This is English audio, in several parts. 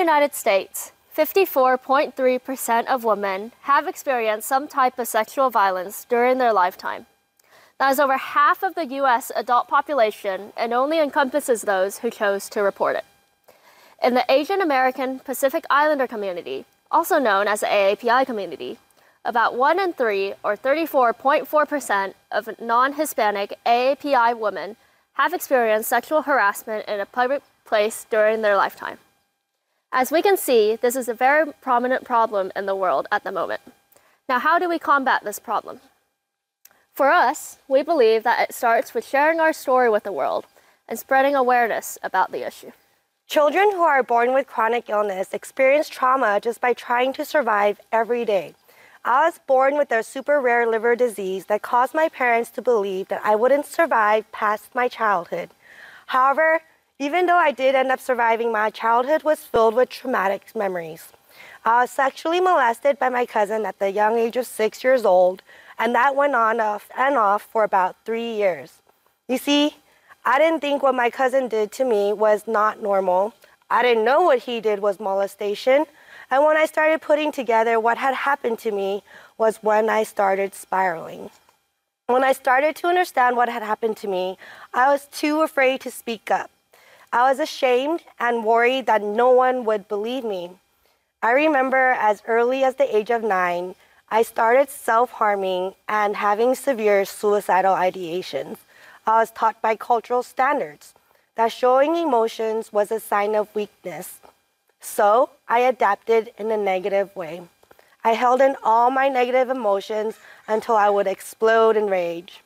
United States, 54.3% of women have experienced some type of sexual violence during their lifetime. That is over half of the U.S. adult population and only encompasses those who chose to report it. In the Asian American Pacific Islander community, also known as the AAPI community, about 1 in 3, or 34.4% of non-Hispanic AAPI women have experienced sexual harassment in a public place during their lifetime. As we can see, this is a very prominent problem in the world at the moment. Now, how do we combat this problem? For us, we believe that it starts with sharing our story with the world and spreading awareness about the issue. Children who are born with chronic illness experience trauma just by trying to survive every day. I was born with a super rare liver disease that caused my parents to believe that I wouldn't survive past my childhood. However, even though I did end up surviving, my childhood was filled with traumatic memories. I was sexually molested by my cousin at the young age of 6 years old, and that went on off and off for about 3 years. You see, I didn't think what my cousin did to me was not normal. I didn't know what he did was molestation. And when I started putting together what had happened to me was when I started spiraling. When I started to understand what had happened to me, I was too afraid to speak up. I was ashamed and worried that no one would believe me. I remember as early as the age of 9, I started self-harming and having severe suicidal ideations. I was taught by cultural standards that showing emotions was a sign of weakness. So I adapted in a negative way. I held in all my negative emotions until I would explode in rage.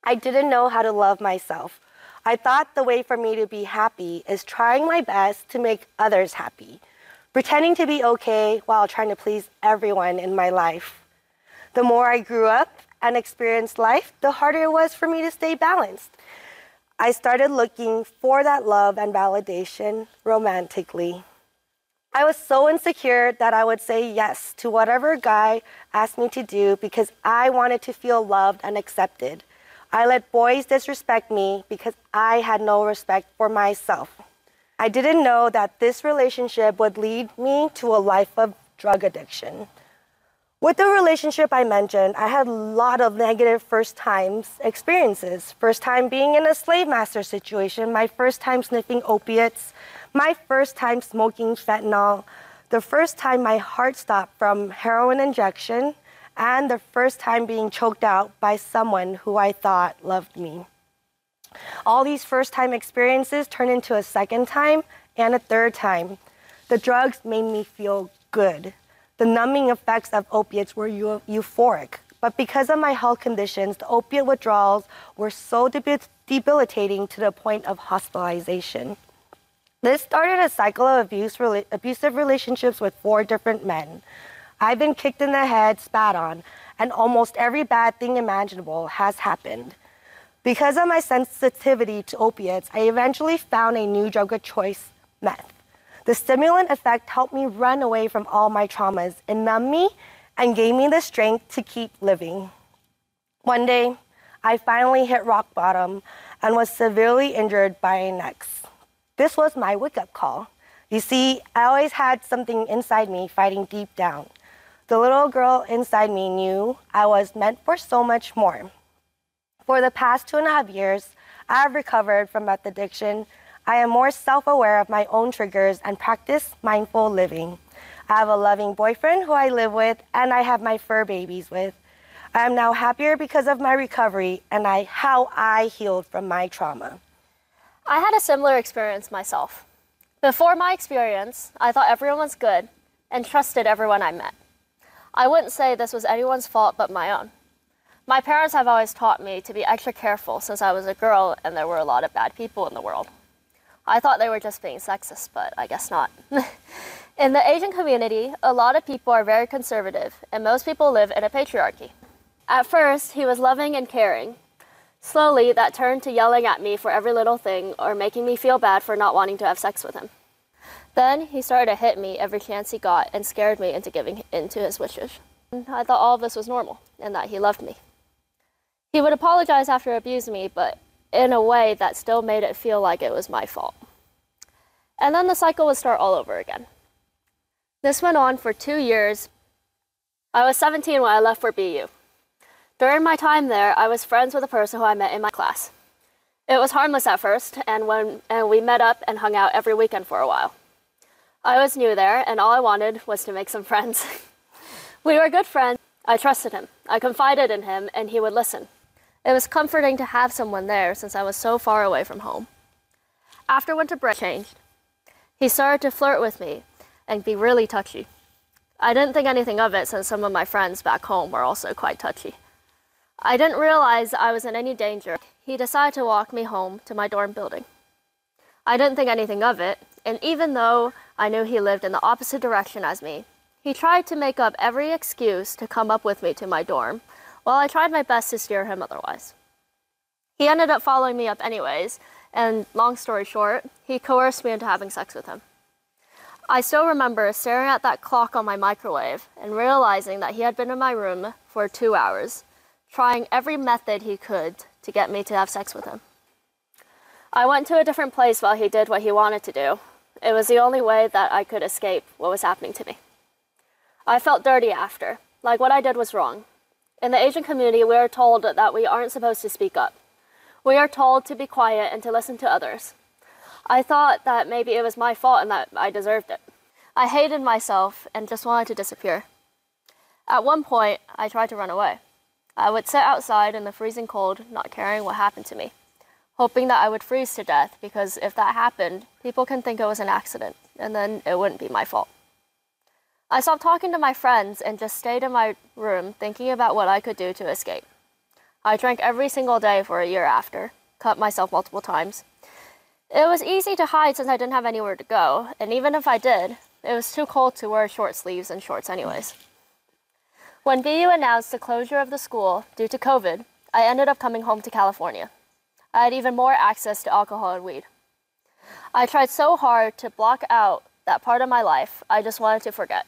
I didn't know how to love myself. I thought the way for me to be happy is trying my best to make others happy, pretending to be okay while trying to please everyone in my life. The more I grew up and experienced life, the harder it was for me to stay balanced. I started looking for that love and validation romantically. I was so insecure that I would say yes to whatever guy asked me to do because I wanted to feel loved and accepted. I let boys disrespect me because I had no respect for myself. I didn't know that this relationship would lead me to a life of drug addiction. With the relationship I mentioned, I had a lot of negative first-time experiences. First time being in a slave master situation, my first time sniffing opiates, my first time smoking fentanyl, the first time my heart stopped from heroin injection, and the first time being choked out by someone who I thought loved me. All these first-time experiences turned into a second time and a third time. The drugs made me feel good. The numbing effects of opiates were euphoric, but because of my health conditions, the opiate withdrawals were so debilitating to the point of hospitalization. This started a cycle of abusive relationships with 4 different men. I've been kicked in the head, spat on, and almost every bad thing imaginable has happened. Because of my sensitivity to opiates, I eventually found a new drug of choice, meth. The stimulant effect helped me run away from all my traumas. It numbed me and gave me the strength to keep living. One day, I finally hit rock bottom and was severely injured by an ex. This was my wake-up call. You see, I always had something inside me fighting deep down. The little girl inside me knew I was meant for so much more. For the past 2.5 years, I have recovered from meth addiction. I am more self-aware of my own triggers and practice mindful living. I have a loving boyfriend who I live with, and I have my fur babies with. I am now happier because of my recovery and how I healed from my trauma. I had a similar experience myself. Before my experience, I thought everyone was good and trusted everyone I met. I wouldn't say this was anyone's fault but my own. My parents have always taught me to be extra careful since I was a girl and there were a lot of bad people in the world. I thought they were just being sexist, but I guess not. In the Asian community, a lot of people are very conservative, and most people live in a patriarchy. At first, he was loving and caring. Slowly, that turned to yelling at me for every little thing or making me feel bad for not wanting to have sex with him. Then he started to hit me every chance he got and scared me into giving in to his wishes. I thought all of this was normal and that he loved me. He would apologize after abusing me, but in a way that still made it feel like it was my fault. And then the cycle would start all over again. This went on for 2 years. I was 17 when I left for BU. During my time there, I was friends with a person who I met in my class. It was harmless at first, and we met up and hung out every weekend for a while. I was new there, and all I wanted was to make some friends. We were good friends. I trusted him. I confided in him, and he would listen. It was comforting to have someone there since I was so far away from home. After winter break changed, he started to flirt with me and be really touchy. I didn't think anything of it since some of my friends back home were also quite touchy. I didn't realize I was in any danger. He decided to walk me home to my dorm building. I didn't think anything of it, and even though I knew he lived in the opposite direction as me, he tried to make up every excuse to come up with me to my dorm, while I tried my best to steer him otherwise. He ended up following me up anyways, and long story short, he coerced me into having sex with him. I still remember staring at that clock on my microwave and realizing that he had been in my room for 2 hours, trying every method he could to get me to have sex with him. I went to a different place while he did what he wanted to do. It was the only way that I could escape what was happening to me. I felt dirty after, like what I did was wrong. In the Asian community, we are told that we aren't supposed to speak up. We are told to be quiet and to listen to others. I thought that maybe it was my fault and that I deserved it. I hated myself and just wanted to disappear. At one point, I tried to run away. I would sit outside in the freezing cold, not caring what happened to me, hoping that I would freeze to death because if that happened, people can think it was an accident, and then it wouldn't be my fault. I stopped talking to my friends and just stayed in my room thinking about what I could do to escape. I drank every single day for a year after, cut myself multiple times. It was easy to hide since I didn't have anywhere to go, and even if I did, it was too cold to wear short sleeves and shorts anyways. When BU announced the closure of the school due to COVID, I ended up coming home to California. I had even more access to alcohol and weed. I tried so hard to block out that part of my life I just wanted to forget.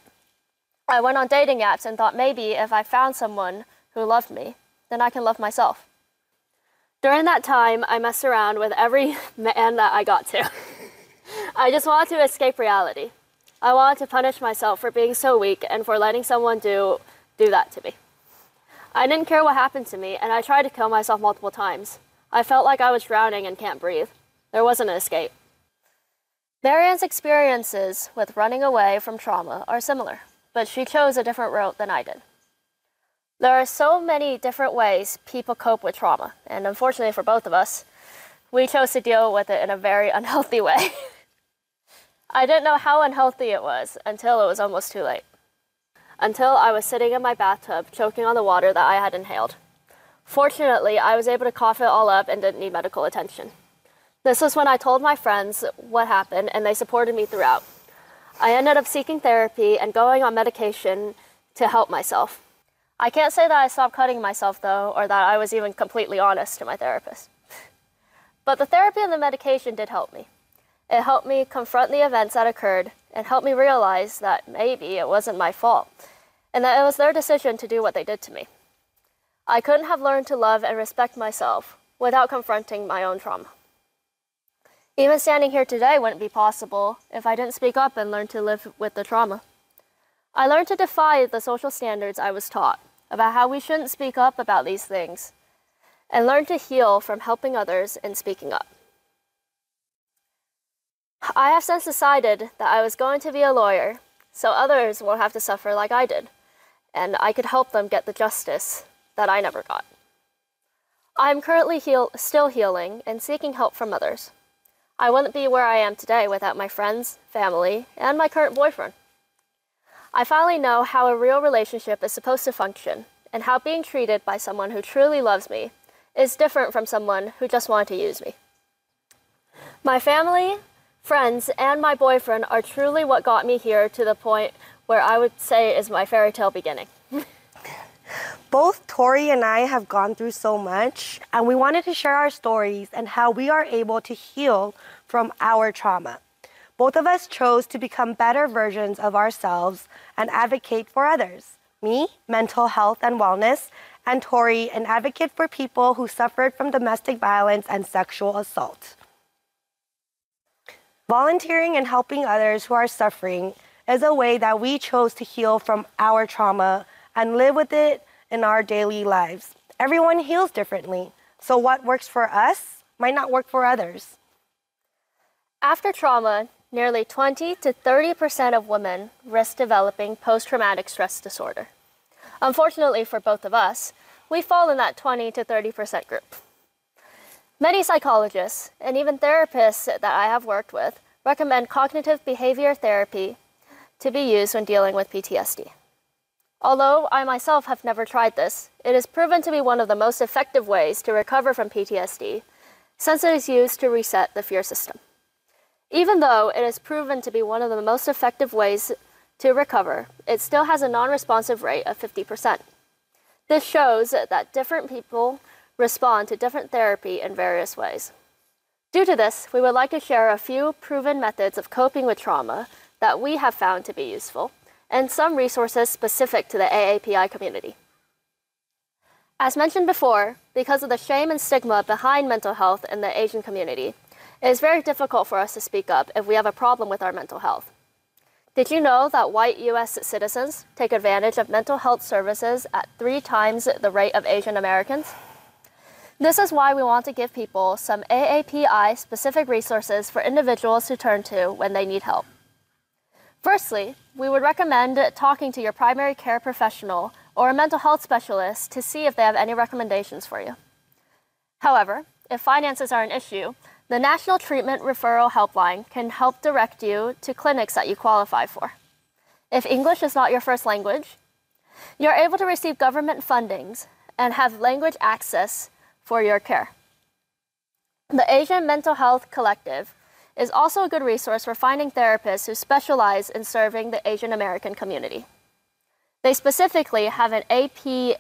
I went on dating apps and thought maybe if I found someone who loved me, then I can love myself. During that time, I messed around with every man that I got to. I just wanted to escape reality. I wanted to punish myself for being so weak and for letting someone do that to me. I didn't care what happened to me, and I tried to kill myself multiple times. I felt like I was drowning and can't breathe. There wasn't an escape. Maryanne's experiences with running away from trauma are similar, but she chose a different route than I did. There are so many different ways people cope with trauma, and unfortunately for both of us, we chose to deal with it in a very unhealthy way. I didn't know how unhealthy it was until it was almost too late. Until I was sitting in my bathtub, choking on the water that I had inhaled. Fortunately, I was able to cough it all up and didn't need medical attention. This was when I told my friends what happened, and they supported me throughout. I ended up seeking therapy and going on medication to help myself. I can't say that I stopped cutting myself, though, or that I was even completely honest to my therapist. But the therapy and the medication did help me. It helped me confront the events that occurred and helped me realize that maybe it wasn't my fault and that it was their decision to do what they did to me. I couldn't have learned to love and respect myself without confronting my own trauma. Even standing here today wouldn't be possible if I didn't speak up and learn to live with the trauma. I learned to defy the social standards I was taught about how we shouldn't speak up about these things, and learn to heal from helping others and speaking up. I have since decided that I was going to be a lawyer so others won't have to suffer like I did, and I could help them get the justice that I never got. I am currently still healing and seeking help from others. I wouldn't be where I am today without my friends, family, and my current boyfriend. I finally know how a real relationship is supposed to function and how being treated by someone who truly loves me is different from someone who just wanted to use me. My family, friends, and my boyfriend are truly what got me here to the point where I would say is my fairy tale beginning. Both Tori and I have gone through so much, and we wanted to share our stories and how we are able to heal from our trauma. Both of us chose to become better versions of ourselves and advocate for others. Me, mental health and wellness, and Tori, an advocate for people who suffered from domestic violence and sexual assault. Volunteering and helping others who are suffering is a way that we chose to heal from our trauma and live with it in our daily lives. Everyone heals differently, so what works for us might not work for others. After trauma, nearly 20 to 30% of women risk developing post-traumatic stress disorder. Unfortunately for both of us, we fall in that 20 to 30% group. Many psychologists and even therapists that I have worked with recommend cognitive behavior therapy to be used when dealing with PTSD. Although I myself have never tried this, it is proven to be one of the most effective ways to recover from PTSD, since it is used to reset the fear system. Even though it is proven to be one of the most effective ways to recover, it still has a non-responsive rate of 50%. This shows that different people respond to different therapy in various ways. Due to this, we would like to share a few proven methods of coping with trauma that we have found to be useful, and some resources specific to the AAPI community. As mentioned before, because of the shame and stigma behind mental health in the Asian community, it is very difficult for us to speak up if we have a problem with our mental health. Did you know that white U.S. citizens take advantage of mental health services at 3 times the rate of Asian Americans? This is why we want to give people some AAPI-specific resources for individuals to turn to when they need help. Firstly, we would recommend talking to your primary care professional or a mental health specialist to see if they have any recommendations for you. However, if finances are an issue, the National Treatment Referral Helpline can help direct you to clinics that you qualify for. If English is not your first language, you're able to receive government fundings and have language access for your care. The Asian Mental Health Collective is also a good resource for finding therapists who specialize in serving the Asian American community. They specifically have an APISAA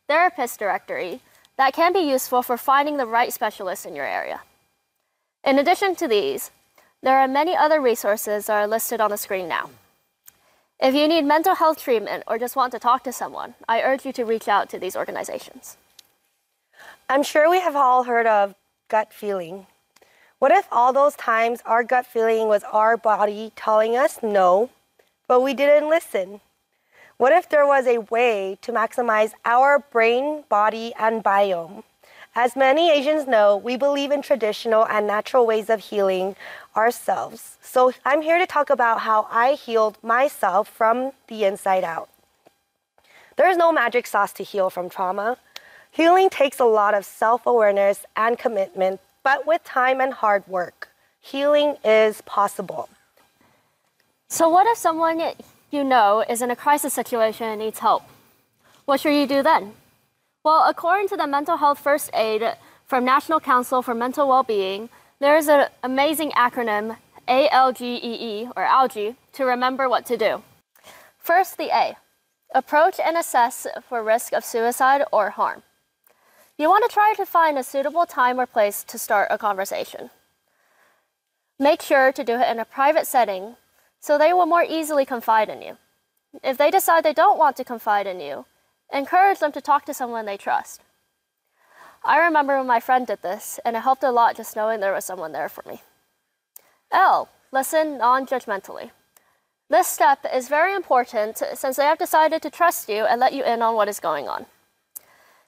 therapist directory that can be useful for finding the right specialist in your area. In addition to these, there are many other resources that are listed on the screen now. If you need mental health treatment or just want to talk to someone, I urge you to reach out to these organizations. I'm sure we have all heard of gut feeling. What if all those times our gut feeling was our body telling us no, but we didn't listen? What if there was a way to maximize our brain, body, and biome? As many Asians know, we believe in traditional and natural ways of healing ourselves. So I'm here to talk about how I healed myself from the inside out. There is no magic sauce to heal from trauma. Healing takes a lot of self-awareness and commitment, but with time and hard work, healing is possible. So what if someone you know is in a crisis situation and needs help? What should you do then? Well, according to the Mental Health First Aid from National Council for Mental Wellbeing, there is an amazing acronym, ALGEE, or ALGE, to remember what to do. First, the A. Approach and assess for risk of suicide or harm. You want to try to find a suitable time or place to start a conversation. Make sure to do it in a private setting so they will more easily confide in you. If they decide they don't want to confide in you, encourage them to talk to someone they trust. I remember when my friend did this, and it helped a lot just knowing there was someone there for me. L. Listen non-judgmentally. This step is very important since they have decided to trust you and let you in on what is going on.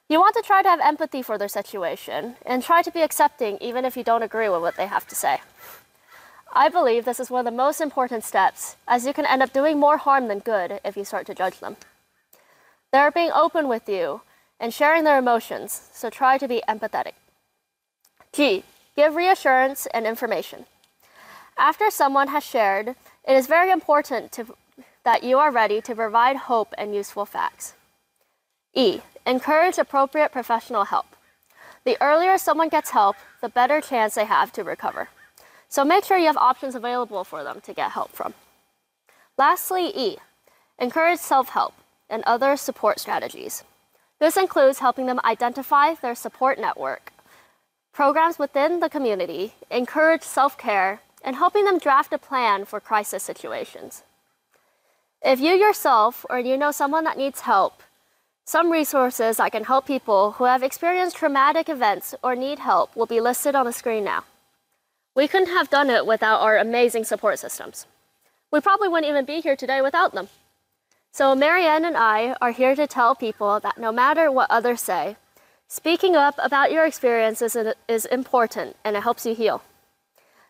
You want to try to have empathy for their situation and try to be accepting even if you don't agree with what they have to say. I believe this is one of the most important steps, as you can end up doing more harm than good if you start to judge them. They're being open with you and sharing their emotions, so try to be empathetic. G. Give reassurance and information. After someone has shared, it is very important that you are ready to provide hope and useful facts. E. Encourage appropriate professional help. The earlier someone gets help, the better chance they have to recover. So make sure you have options available for them to get help from. Lastly, E. Encourage self-help and other support strategies. This includes helping them identify their support network, programs within the community, encourage self-care, and helping them draft a plan for crisis situations. If you yourself or you know someone that needs help, some resources that can help people who have experienced traumatic events or need help will be listed on the screen now. We couldn't have done it without our amazing support systems. we probably wouldn't even be here today without them. So Maryanne and I are here to tell people that no matter what others say, speaking up about your experiences is important and it helps you heal.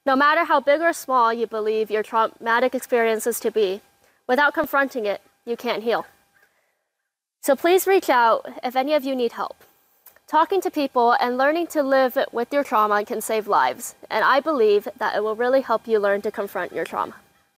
No matter how big or small you believe your traumatic experiences to be, without confronting it, you can't heal. So please reach out if any of you need help. Talking to people and learning to live with your trauma can save lives, and I believe that it will really help you learn to confront your trauma.